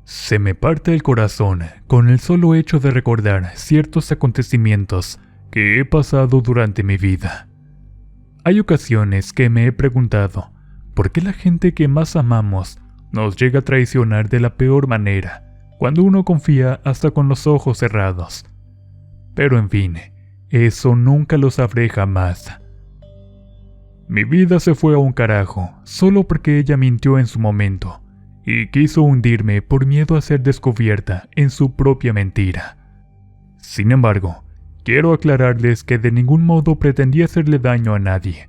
Se me parte el corazón con el solo hecho de recordar ciertos acontecimientos que he pasado durante mi vida. Hay ocasiones que me he preguntado por qué la gente que más amamos nos llega a traicionar de la peor manera, cuando uno confía hasta con los ojos cerrados. Pero en fin, eso nunca lo sabré jamás. Mi vida se fue a un carajo solo porque ella mintió en su momento y quiso hundirme por miedo a ser descubierta en su propia mentira. Sin embargo, quiero aclararles que de ningún modo pretendía hacerle daño a nadie,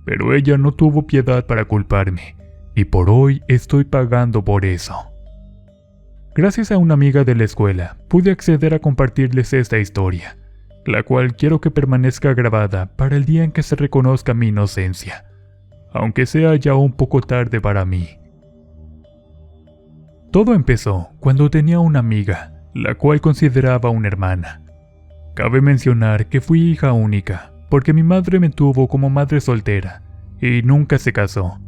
pero ella no tuvo piedad para culparme, y por hoy estoy pagando por eso. Gracias a una amiga de la escuela, pude acceder a compartirles esta historia, la cual quiero que permanezca grabada para el día en que se reconozca mi inocencia, aunque sea ya un poco tarde para mí. Todo empezó cuando tenía una amiga, la cual consideraba una hermana. Cabe mencionar que fui hija única, porque mi madre me tuvo como madre soltera, y nunca se casó.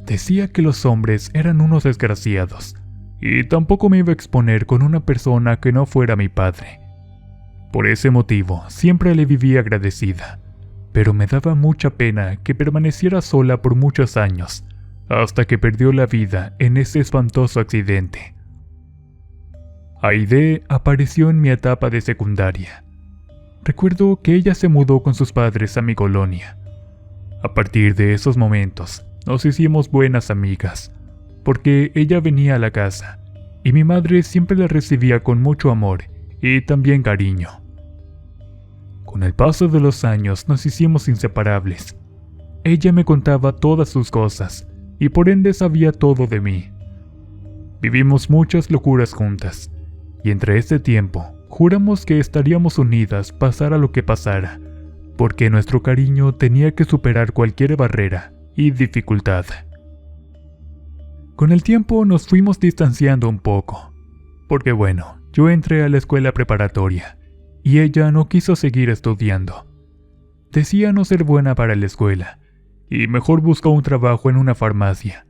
Decía que los hombres eran unos desgraciados, y tampoco me iba a exponer con una persona que no fuera mi padre. Por ese motivo, siempre le viví agradecida, pero me daba mucha pena que permaneciera sola por muchos años, hasta que perdió la vida en ese espantoso accidente. Aide apareció en mi etapa de secundaria. Recuerdo que ella se mudó con sus padres a mi colonia. A partir de esos momentos, nos hicimos buenas amigas, porque ella venía a la casa, y mi madre siempre la recibía con mucho amor y también cariño. Con el paso de los años nos hicimos inseparables. Ella me contaba todas sus cosas, y por ende sabía todo de mí. Vivimos muchas locuras juntas, y entre este tiempo juramos que estaríamos unidas pasara lo que pasara, porque nuestro cariño tenía que superar cualquier barrera y dificultad. Con el tiempo nos fuimos distanciando un poco, porque bueno, yo entré a la escuela preparatoria, y ella no quiso seguir estudiando. Decía no ser buena para la escuela, y mejor buscó un trabajo en una farmacia.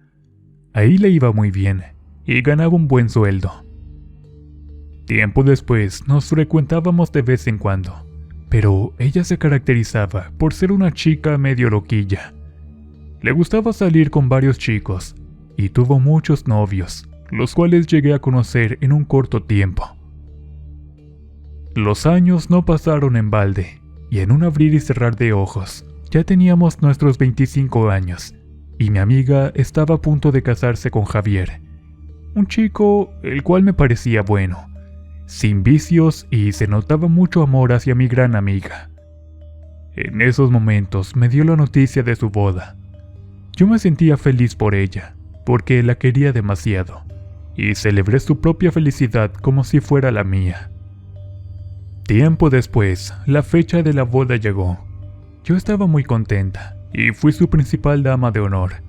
Ahí le iba muy bien, y ganaba un buen sueldo. Tiempo después nos frecuentábamos de vez en cuando, pero ella se caracterizaba por ser una chica medio loquilla. Le gustaba salir con varios chicos, y tuvo muchos novios, los cuales llegué a conocer en un corto tiempo. Los años no pasaron en balde, y en un abrir y cerrar de ojos, ya teníamos nuestros 25 años, y mi amiga estaba a punto de casarse con Javier, un chico el cual me parecía bueno, sin vicios, y se notaba mucho amor hacia mi gran amiga. En esos momentos me dio la noticia de su boda. Yo me sentía feliz por ella, porque la quería demasiado, y celebré su propia felicidad como si fuera la mía. Tiempo después, la fecha de la boda llegó. Yo estaba muy contenta, y fui su principal dama de honor.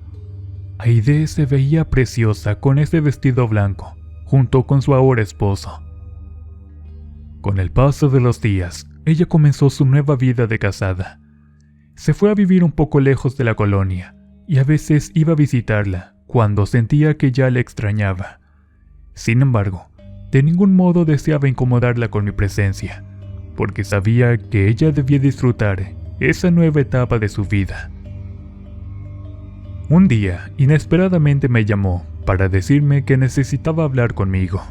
Aide se veía preciosa con ese vestido blanco, junto con su ahora esposo. Con el paso de los días, ella comenzó su nueva vida de casada. Se fue a vivir un poco lejos de la colonia, y a veces iba a visitarla cuando sentía que ya la extrañaba. Sin embargo, de ningún modo deseaba incomodarla con mi presencia, porque sabía que ella debía disfrutar esa nueva etapa de su vida. Un día, inesperadamente me llamó para decirme que necesitaba hablar conmigo.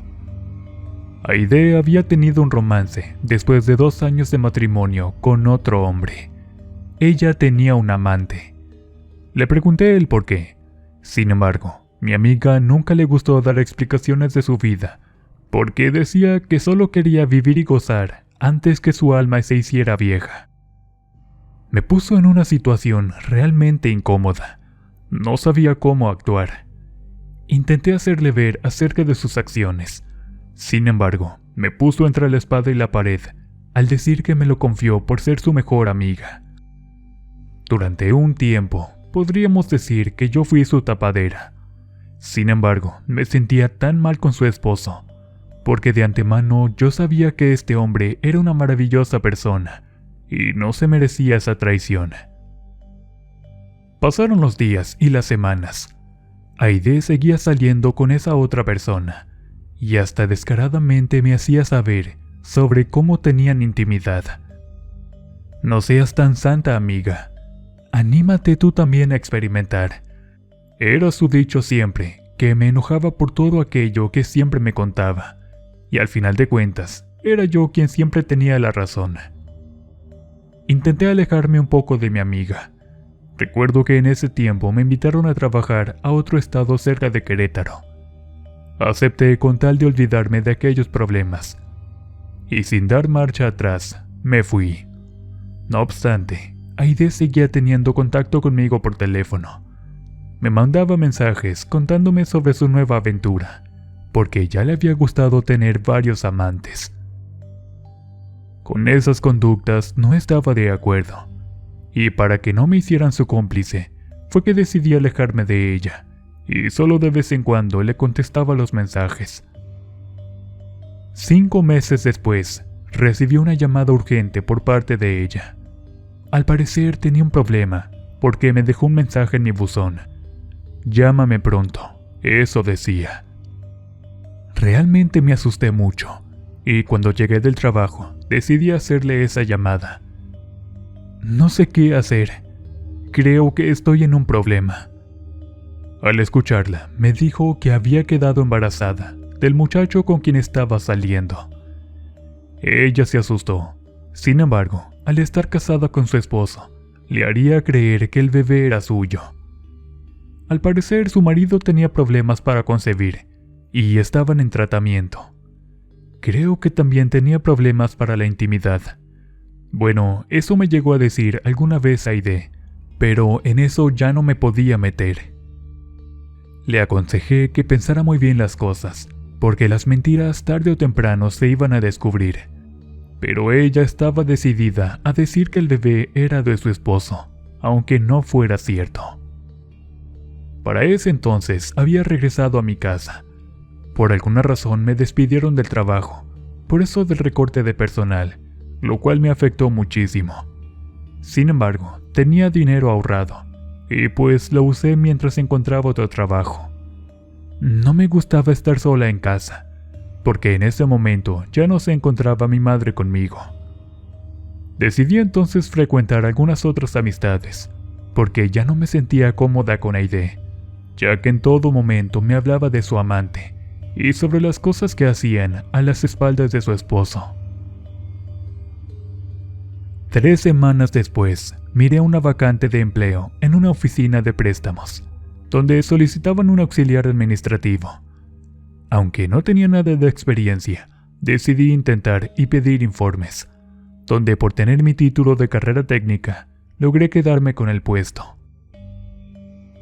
Aide había tenido un romance después de 2 años de matrimonio con otro hombre. Ella tenía un amante. Le pregunté el por qué. Sin embargo, mi amiga nunca le gustó dar explicaciones de su vida, porque decía que solo quería vivir y gozar antes que su alma se hiciera vieja. Me puso en una situación realmente incómoda. No sabía cómo actuar. Intenté hacerle ver acerca de sus acciones. Sin embargo, me puso entre la espada y la pared al decir que me lo confió por ser su mejor amiga. Durante un tiempo, podríamos decir que yo fui su tapadera. Sin embargo, me sentía tan mal con su esposo, porque de antemano yo sabía que este hombre era una maravillosa persona y no se merecía esa traición. Pasaron los días y las semanas. Aide seguía saliendo con esa otra persona, y hasta descaradamente me hacía saber sobre cómo tenían intimidad. No seas tan santa, amiga. Anímate tú también a experimentar. Era su dicho siempre, que me enojaba por todo aquello que siempre me contaba, y al final de cuentas, era yo quien siempre tenía la razón. Intenté alejarme un poco de mi amiga. Recuerdo que en ese tiempo me invitaron a trabajar a otro estado cerca de Querétaro. Acepté con tal de olvidarme de aquellos problemas, y sin dar marcha atrás, me fui. No obstante, Aide seguía teniendo contacto conmigo por teléfono. Me mandaba mensajes contándome sobre su nueva aventura, porque ya le había gustado tener varios amantes. Con esas conductas no estaba de acuerdo, y para que no me hicieran su cómplice, fue que decidí alejarme de ella, y solo de vez en cuando le contestaba los mensajes. 5 meses después, recibí una llamada urgente por parte de ella. Al parecer tenía un problema, porque me dejó un mensaje en mi buzón. Llámame pronto, eso decía. Realmente me asusté mucho, y cuando llegué del trabajo, decidí hacerle esa llamada. No sé qué hacer. Creo que estoy en un problema. Al escucharla, me dijo que había quedado embarazada del muchacho con quien estaba saliendo. Ella se asustó. Sin embargo, al estar casada con su esposo, le haría creer que el bebé era suyo. Al parecer, su marido tenía problemas para concebir y estaban en tratamiento. Creo que también tenía problemas para la intimidad. Bueno, eso me llegó a decir alguna vez Aide, pero en eso ya no me podía meter. Le aconsejé que pensara muy bien las cosas, porque las mentiras tarde o temprano se iban a descubrir. Pero ella estaba decidida a decir que el bebé era de su esposo, aunque no fuera cierto. Para ese entonces había regresado a mi casa. Por alguna razón me despidieron del trabajo, por eso del recorte de personal, lo cual me afectó muchísimo. Sin embargo, tenía dinero ahorrado, y pues lo usé mientras encontraba otro trabajo. No me gustaba estar sola en casa, porque en ese momento ya no se encontraba mi madre conmigo. Decidí entonces frecuentar algunas otras amistades, porque ya no me sentía cómoda con Aide, ya que en todo momento me hablaba de su amante y sobre las cosas que hacían a las espaldas de su esposo. 3 semanas después, miré una vacante de empleo en una oficina de préstamos, donde solicitaban un auxiliar administrativo. Aunque no tenía nada de experiencia, decidí intentar y pedir informes, donde por tener mi título de carrera técnica, logré quedarme con el puesto.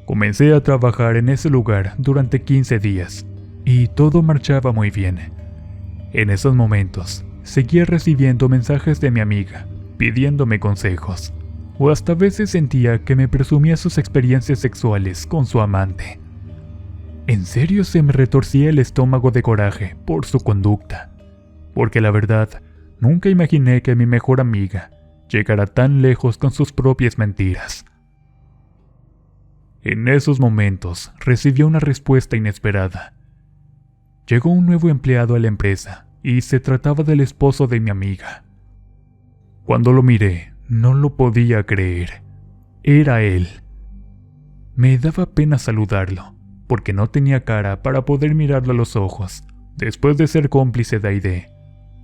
Comencé a trabajar en ese lugar durante 15 días, y todo marchaba muy bien. En esos momentos, seguía recibiendo mensajes de mi amiga, pidiéndome consejos, o hasta a veces sentía que me presumía sus experiencias sexuales con su amante. En serio se me retorcía el estómago de coraje por su conducta, porque la verdad, nunca imaginé que mi mejor amiga llegara tan lejos con sus propias mentiras. En esos momentos recibí una respuesta inesperada. Llegó un nuevo empleado a la empresa y se trataba del esposo de mi amiga. Cuando lo miré, no lo podía creer. Era él. Me daba pena saludarlo, porque no tenía cara para poder mirarlo a los ojos, después de ser cómplice de Aide.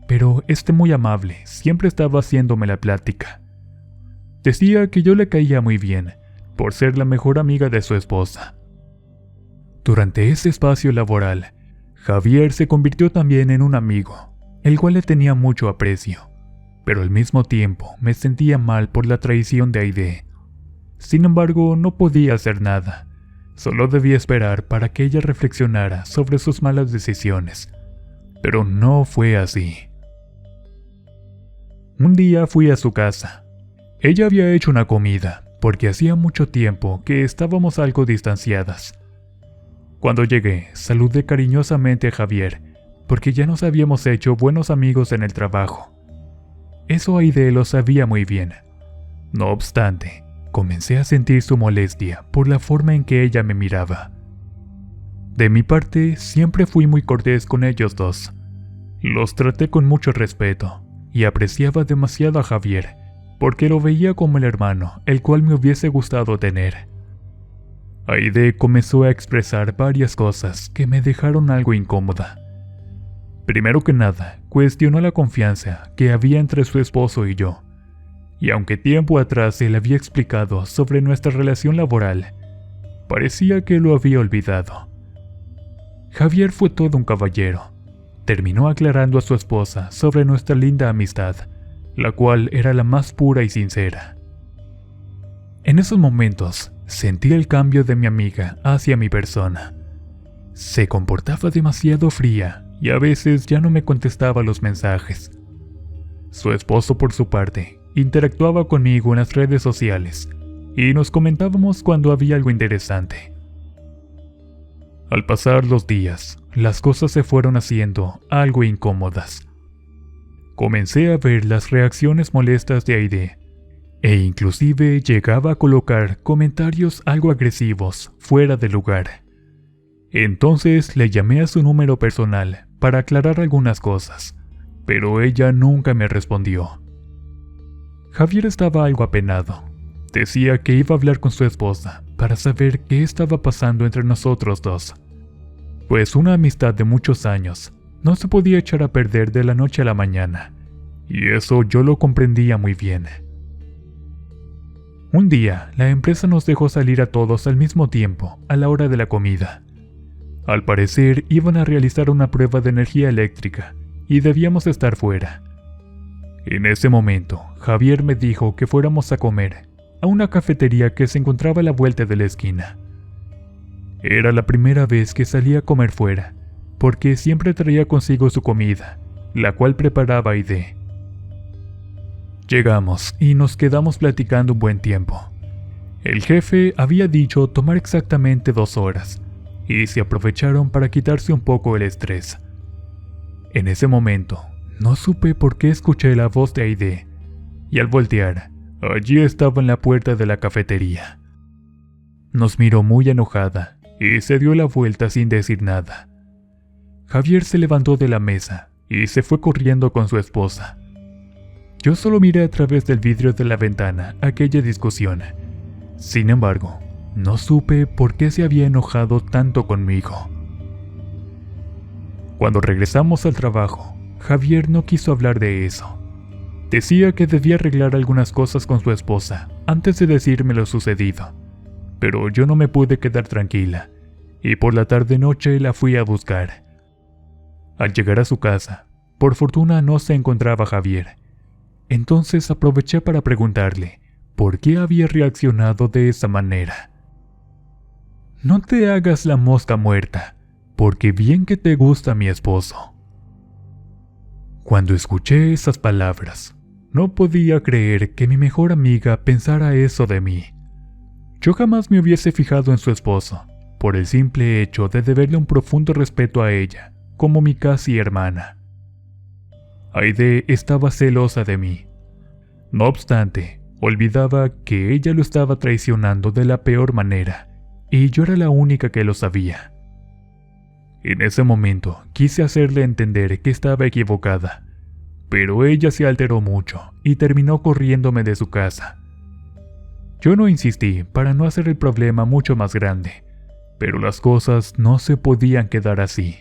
Pero muy amable, siempre estaba haciéndome la plática. Decía que yo le caía muy bien, por ser la mejor amiga de su esposa. Durante ese espacio laboral, Javier se convirtió también en un amigo, el cual le tenía mucho aprecio, pero al mismo tiempo me sentía mal por la traición de Aide. Sin embargo, no podía hacer nada, solo debía esperar para que ella reflexionara sobre sus malas decisiones, pero no fue así. Un día fui a su casa. Ella había hecho una comida, porque hacía mucho tiempo que estábamos algo distanciadas. Cuando llegué, saludé cariñosamente a Javier, porque ya nos habíamos hecho buenos amigos en el trabajo. Eso Aide lo sabía muy bien. No obstante, comencé a sentir su molestia por la forma en que ella me miraba. De mi parte, siempre fui muy cortés con ellos dos. Los traté con mucho respeto y apreciaba demasiado a Javier, porque lo veía como el hermano, el cual me hubiese gustado tener. Aide comenzó a expresar varias cosas que me dejaron algo incómoda. Primero que nada, cuestionó la confianza que había entre su esposo y yo, y aunque tiempo atrás él había explicado sobre nuestra relación laboral, parecía que lo había olvidado. Javier fue todo un caballero. Terminó aclarando a su esposa sobre nuestra linda amistad, la cual era la más pura y sincera. En esos momentos, sentí el cambio de mi amiga hacia mi persona. Se comportaba demasiado fría y a veces ya no me contestaba los mensajes. Su esposo, por su parte, interactuaba conmigo en las redes sociales y nos comentábamos cuando había algo interesante. Al pasar los días, las cosas se fueron haciendo algo incómodas. Comencé a ver las reacciones molestas de Aide, e inclusive llegaba a colocar comentarios algo agresivos fuera de lugar. Entonces le llamé a su número personal para aclarar algunas cosas, pero ella nunca me respondió. Javier estaba algo apenado. Decía que iba a hablar con su esposa para saber qué estaba pasando entre nosotros dos, pues una amistad de muchos años no se podía echar a perder de la noche a la mañana, y eso yo lo comprendía muy bien. Un día, la empresa nos dejó salir a todos al mismo tiempo, a la hora de la comida. Al parecer, iban a realizar una prueba de energía eléctrica, y debíamos estar fuera. En ese momento, Javier me dijo que fuéramos a comer a una cafetería que se encontraba a la vuelta de la esquina. Era la primera vez que salía a comer fuera, porque siempre traía consigo su comida, la cual preparaba Aide. Llegamos y nos quedamos platicando un buen tiempo. El jefe había dicho tomar exactamente 2 horas, y se aprovecharon para quitarse un poco el estrés. En ese momento, no supe por qué escuché la voz de Aide, y al voltear, allí estaba en la puerta de la cafetería. Nos miró muy enojada y se dio la vuelta sin decir nada. Javier se levantó de la mesa y se fue corriendo con su esposa. Yo solo miré a través del vidrio de la ventana aquella discusión. Sin embargo, no supe por qué se había enojado tanto conmigo. Cuando regresamos al trabajo, Javier no quiso hablar de eso. Decía que debía arreglar algunas cosas con su esposa antes de decirme lo sucedido, pero yo no me pude quedar tranquila, y por la tarde-noche la fui a buscar. Al llegar a su casa, por fortuna no se encontraba Javier. Entonces aproveché para preguntarle por qué había reaccionado de esa manera. No te hagas la mosca muerta, porque bien que te gusta mi esposo. Cuando escuché esas palabras, no podía creer que mi mejor amiga pensara eso de mí. Yo jamás me hubiese fijado en su esposo, por el simple hecho de deberle un profundo respeto a ella, como mi casi hermana. Aide estaba celosa de mí. No obstante, olvidaba que ella lo estaba traicionando de la peor manera, y yo era la única que lo sabía. En ese momento quise hacerle entender que estaba equivocada, pero ella se alteró mucho y terminó corriéndome de su casa. Yo no insistí para no hacer el problema mucho más grande, pero las cosas no se podían quedar así.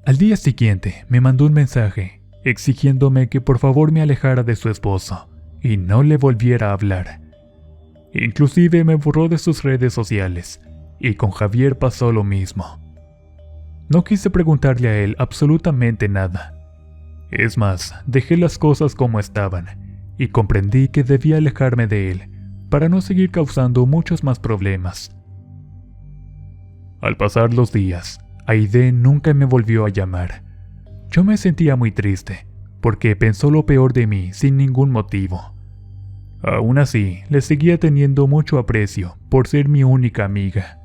Al día siguiente me mandó un mensaje exigiéndome que por favor me alejara de su esposo y no le volviera a hablar. Inclusive me borró de sus redes sociales, y con Javier pasó lo mismo. No quise preguntarle a él absolutamente nada. Es más, dejé las cosas como estaban, y comprendí que debía alejarme de él para no seguir causando muchos más problemas. Al pasar los días, Aide nunca me volvió a llamar. Yo me sentía muy triste, porque pensó lo peor de mí sin ningún motivo. Aún así, le seguía teniendo mucho aprecio por ser mi única amiga.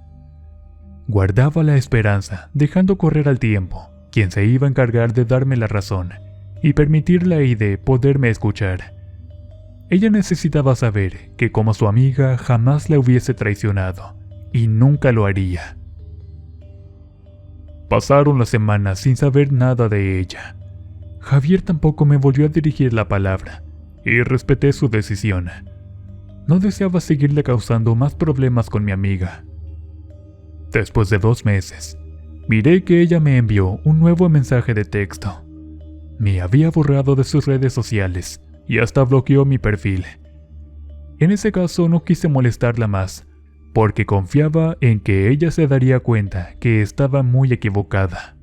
Guardaba la esperanza, dejando correr al tiempo, quien se iba a encargar de darme la razón y permitirle a Aide poderme escuchar. Ella necesitaba saber que como su amiga jamás la hubiese traicionado y nunca lo haría. Pasaron las semanas sin saber nada de ella. Javier tampoco me volvió a dirigir la palabra, y respeté su decisión. No deseaba seguirle causando más problemas con mi amiga. Después de 2 meses, miré que ella me envió un nuevo mensaje de texto. Me había borrado de sus redes sociales y hasta bloqueó mi perfil. En ese caso no quise molestarla más, porque confiaba en que ella se daría cuenta que estaba muy equivocada.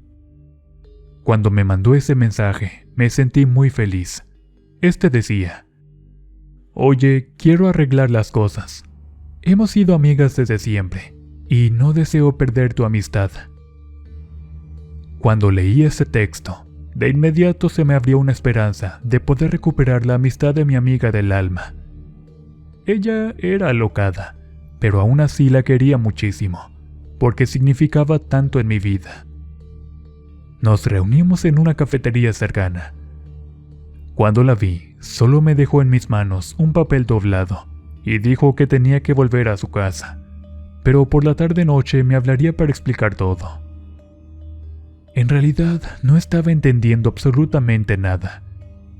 Cuando me mandó ese mensaje, me sentí muy feliz. Este decía: «Oye, quiero arreglar las cosas. Hemos sido amigas desde siempre, y no deseo perder tu amistad». Cuando leí ese texto, de inmediato se me abrió una esperanza de poder recuperar la amistad de mi amiga del alma. Ella era alocada, pero aún así la quería muchísimo, porque significaba tanto en mi vida. Nos reunimos en una cafetería cercana. Cuando la vi, solo me dejó en mis manos un papel doblado y dijo que tenía que volver a su casa, pero por la tarde-noche me hablaría para explicar todo. En realidad no estaba entendiendo absolutamente nada,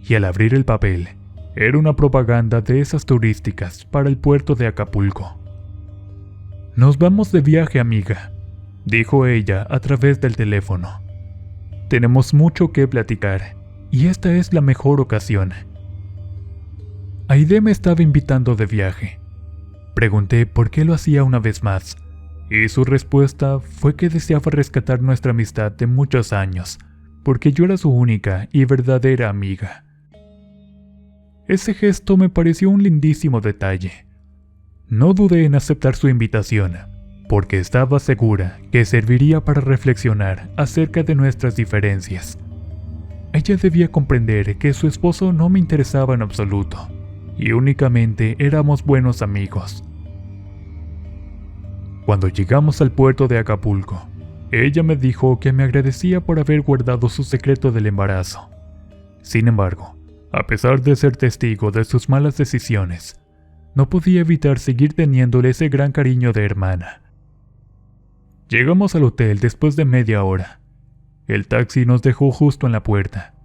y al abrir el papel, era una propaganda de esas turísticas para el puerto de Acapulco. «Nos vamos de viaje, amiga», dijo ella a través del teléfono. «Tenemos mucho que platicar, y esta es la mejor ocasión». Aide me estaba invitando de viaje. Pregunté por qué lo hacía una vez más, y su respuesta fue que deseaba rescatar nuestra amistad de muchos años, porque yo era su única y verdadera amiga. Ese gesto me pareció un lindísimo detalle. No dudé en aceptar su invitación, porque estaba segura que serviría para reflexionar acerca de nuestras diferencias. Ella debía comprender que su esposo no me interesaba en absoluto, y únicamente éramos buenos amigos. Cuando llegamos al puerto de Acapulco, ella me dijo que me agradecía por haber guardado su secreto del embarazo. Sin embargo, a pesar de ser testigo de sus malas decisiones, no podía evitar seguir teniéndole ese gran cariño de hermana. Llegamos al hotel después de media hora. El taxi nos dejó justo en la puerta,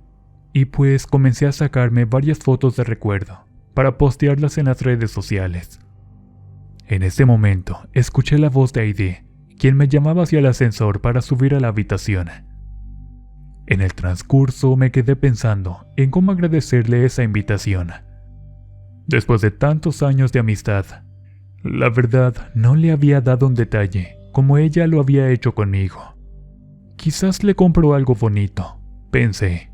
y pues comencé a sacarme varias fotos de recuerdo para postearlas en las redes sociales. En ese momento escuché la voz de Aide, quien me llamaba hacia el ascensor para subir a la habitación. En el transcurso me quedé pensando en cómo agradecerle esa invitación. Después de tantos años de amistad, la verdad no le había dado un detalle como ella lo había hecho conmigo. Quizás le compro algo bonito, pensé.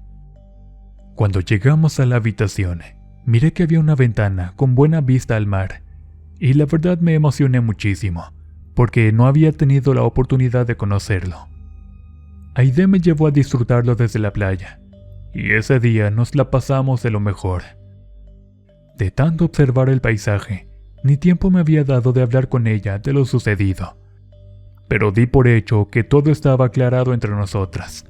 Cuando llegamos a la habitación, miré que había una ventana con buena vista al mar, y la verdad me emocioné muchísimo, porque no había tenido la oportunidad de conocerlo. Aide me llevó a disfrutarlo desde la playa, y ese día nos la pasamos de lo mejor. De tanto observar el paisaje, ni tiempo me había dado de hablar con ella de lo sucedido, pero di por hecho que todo estaba aclarado entre nosotras.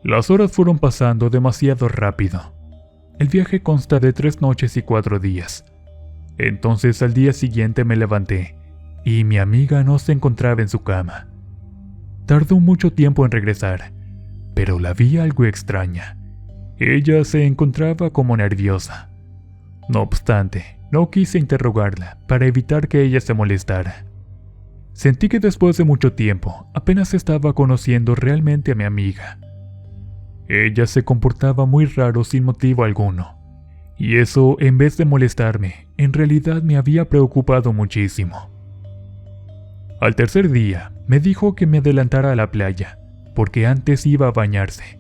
Las horas fueron pasando demasiado rápido. El viaje consta de 3 noches y 4 días. Entonces al día siguiente me levanté, y mi amiga no se encontraba en su cama. Tardó mucho tiempo en regresar, pero la vi algo extraña. Ella se encontraba como nerviosa. No obstante, no quise interrogarla para evitar que ella se molestara. Sentí que después de mucho tiempo apenas estaba conociendo realmente a mi amiga. Ella se comportaba muy raro sin motivo alguno, y eso, en vez de molestarme, en realidad me había preocupado muchísimo. Al tercer día, me dijo que me adelantara a la playa, porque antes iba a bañarse.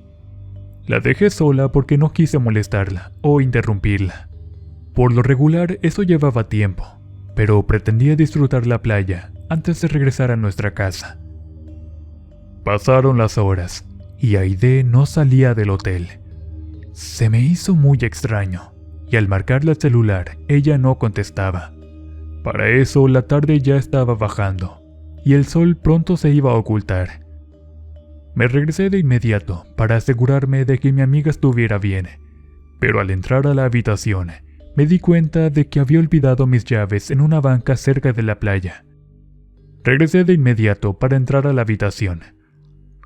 La dejé sola porque no quise molestarla o interrumpirla. Por lo regular eso llevaba tiempo, pero pretendía disfrutar la playa antes de regresar a nuestra casa. Pasaron las horas, y Aide no salía del hotel. Se me hizo muy extraño, y al marcarle el celular, ella no contestaba. Para eso la tarde ya estaba bajando, y el sol pronto se iba a ocultar. Me regresé de inmediato para asegurarme de que mi amiga estuviera bien, pero al entrar a la habitación, me di cuenta de que había olvidado mis llaves en una banca cerca de la playa. Regresé de inmediato para entrar a la habitación.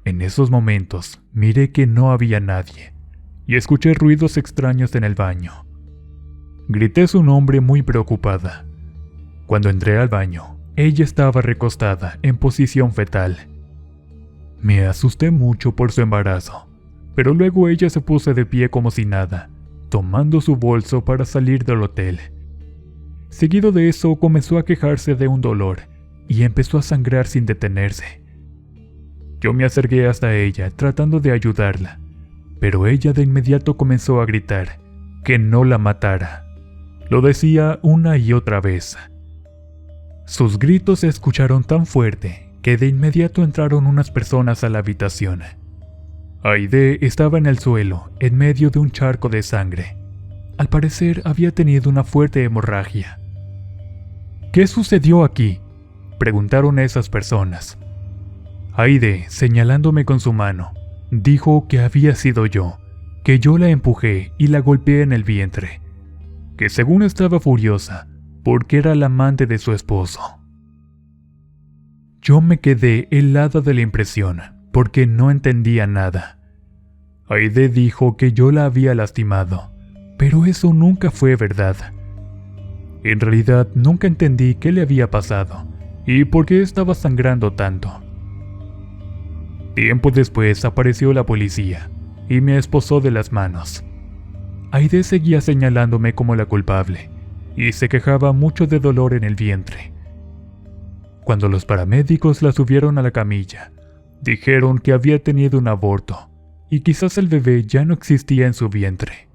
En esos momentos miré que no había nadie y escuché ruidos extraños en el baño. Grité su nombre muy preocupada. Cuando entré al baño, ella estaba recostada en posición fetal. Me asusté mucho por su embarazo, pero luego ella se puso de pie como si nada, tomando su bolso para salir del hotel. Seguido de eso comenzó a quejarse de un dolor y empezó a sangrar sin detenerse. Yo me acerqué hasta ella tratando de ayudarla, pero ella de inmediato comenzó a gritar que no la matara. Lo decía una y otra vez. Sus gritos se escucharon tan fuerte que de inmediato entraron unas personas a la habitación. Aide estaba en el suelo, en medio de un charco de sangre. Al parecer había tenido una fuerte hemorragia. ¿Qué sucedió aquí?, preguntaron esas personas. Aide, señalándome con su mano, dijo que había sido yo, que yo la empujé y la golpeé en el vientre, que según estaba furiosa, porque era la amante de su esposo. Yo me quedé helada de la impresión, porque no entendía nada. Aide dijo que yo la había lastimado, pero eso nunca fue verdad. En realidad nunca entendí qué le había pasado y por qué estaba sangrando tanto. Tiempo después apareció la policía y me esposó de las manos. Aide seguía señalándome como la culpable y se quejaba mucho de dolor en el vientre. Cuando los paramédicos la subieron a la camilla, dijeron que había tenido un aborto y quizás el bebé ya no existía en su vientre.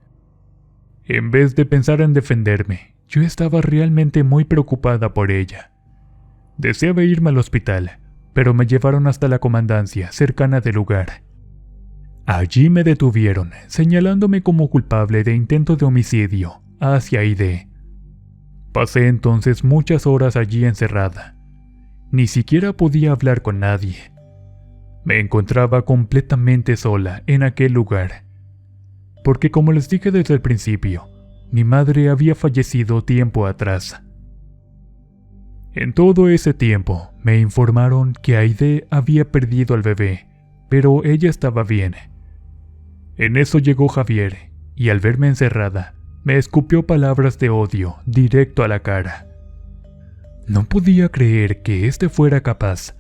En vez de pensar en defenderme, yo estaba realmente muy preocupada por ella. Deseaba irme al hospital, pero me llevaron hasta la comandancia cercana del lugar. Allí me detuvieron, señalándome como culpable de intento de homicidio hacia Aide. Pasé entonces muchas horas allí encerrada. Ni siquiera podía hablar con nadie. Me encontraba completamente sola en aquel lugar. Porque como les dije desde el principio, mi madre había fallecido tiempo atrás. En todo ese tiempo me informaron que Aide había perdido al bebé, pero ella estaba bien. En eso llegó Javier, y al verme encerrada, me escupió palabras de odio directo a la cara. No podía creer que éste fuera capaz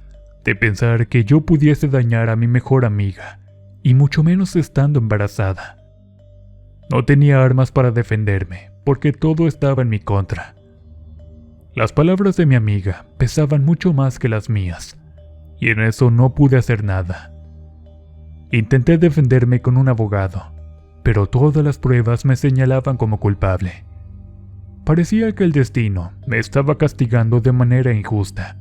de pensar que yo pudiese dañar a mi mejor amiga, y mucho menos estando embarazada. No tenía armas para defenderme, porque todo estaba en mi contra. Las palabras de mi amiga pesaban mucho más que las mías, y en eso no pude hacer nada. Intenté defenderme con un abogado, pero todas las pruebas me señalaban como culpable. Parecía que el destino me estaba castigando de manera injusta.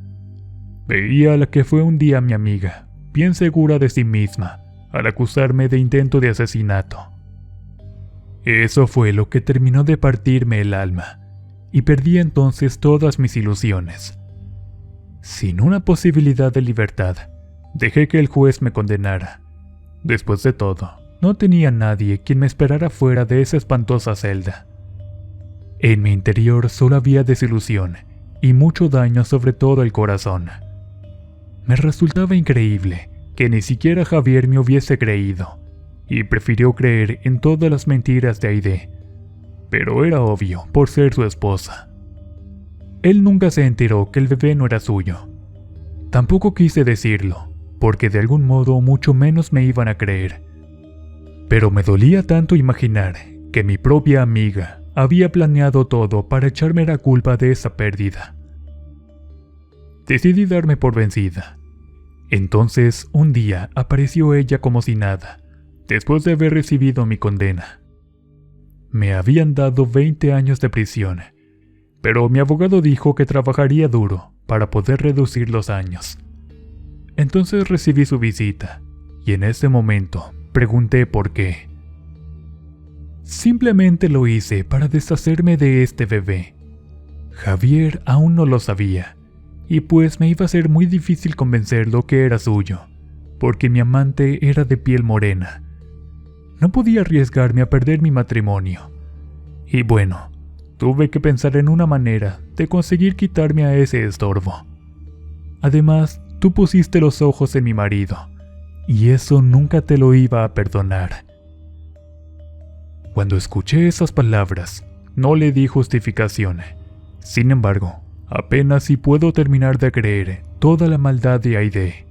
Veía a la que fue un día mi amiga, bien segura de sí misma, al acusarme de intento de asesinato. Eso fue lo que terminó de partirme el alma, y perdí entonces todas mis ilusiones. Sin una posibilidad de libertad, dejé que el juez me condenara. Después de todo, no tenía nadie quien me esperara fuera de esa espantosa celda. En mi interior solo había desilusión y mucho daño, sobre todo el corazón. Me resultaba increíble que ni siquiera Javier me hubiese creído, y prefirió creer en todas las mentiras de Aide, pero era obvio por ser su esposa. Él nunca se enteró que el bebé no era suyo. Tampoco quise decirlo, porque de algún modo mucho menos me iban a creer. Pero me dolía tanto imaginar que mi propia amiga había planeado todo para echarme la culpa de esa pérdida. Decidí darme por vencida. Entonces, un día apareció ella como si nada, después de haber recibido mi condena. Me habían dado 20 años de prisión, pero mi abogado dijo que trabajaría duro para poder reducir los años. Entonces recibí su visita, y en ese momento pregunté por qué. Simplemente lo hice para deshacerme de este bebé. Javier aún no lo sabía, y pues me iba a ser muy difícil convencerlo que era suyo, porque mi amante era de piel morena. No podía arriesgarme a perder mi matrimonio. Y bueno, tuve que pensar en una manera de conseguir quitarme a ese estorbo. Además, tú pusiste los ojos en mi marido, y eso nunca te lo iba a perdonar. Cuando escuché esas palabras, no le di justificación. Sin embargo, apenas si puedo terminar de creer toda la maldad de Aide.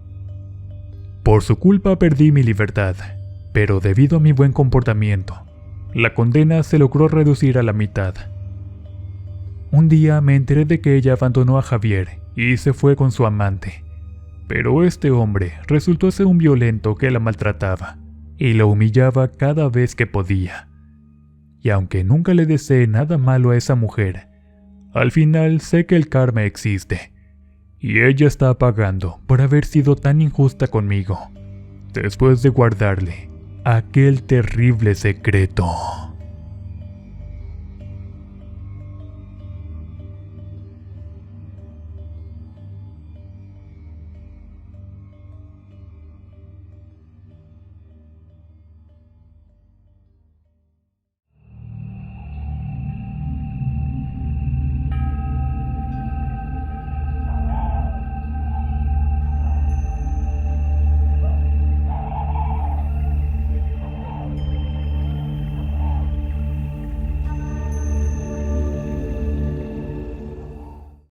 Por su culpa perdí mi libertad, pero debido a mi buen comportamiento, la condena se logró reducir a la mitad. Un día me enteré de que ella abandonó a Javier y se fue con su amante, pero este hombre resultó ser un violento que la maltrataba y la humillaba cada vez que podía. Y aunque nunca le deseé nada malo a esa mujer, al final sé que el karma existe, y ella está pagando por haber sido tan injusta conmigo, después de guardarle aquel terrible secreto.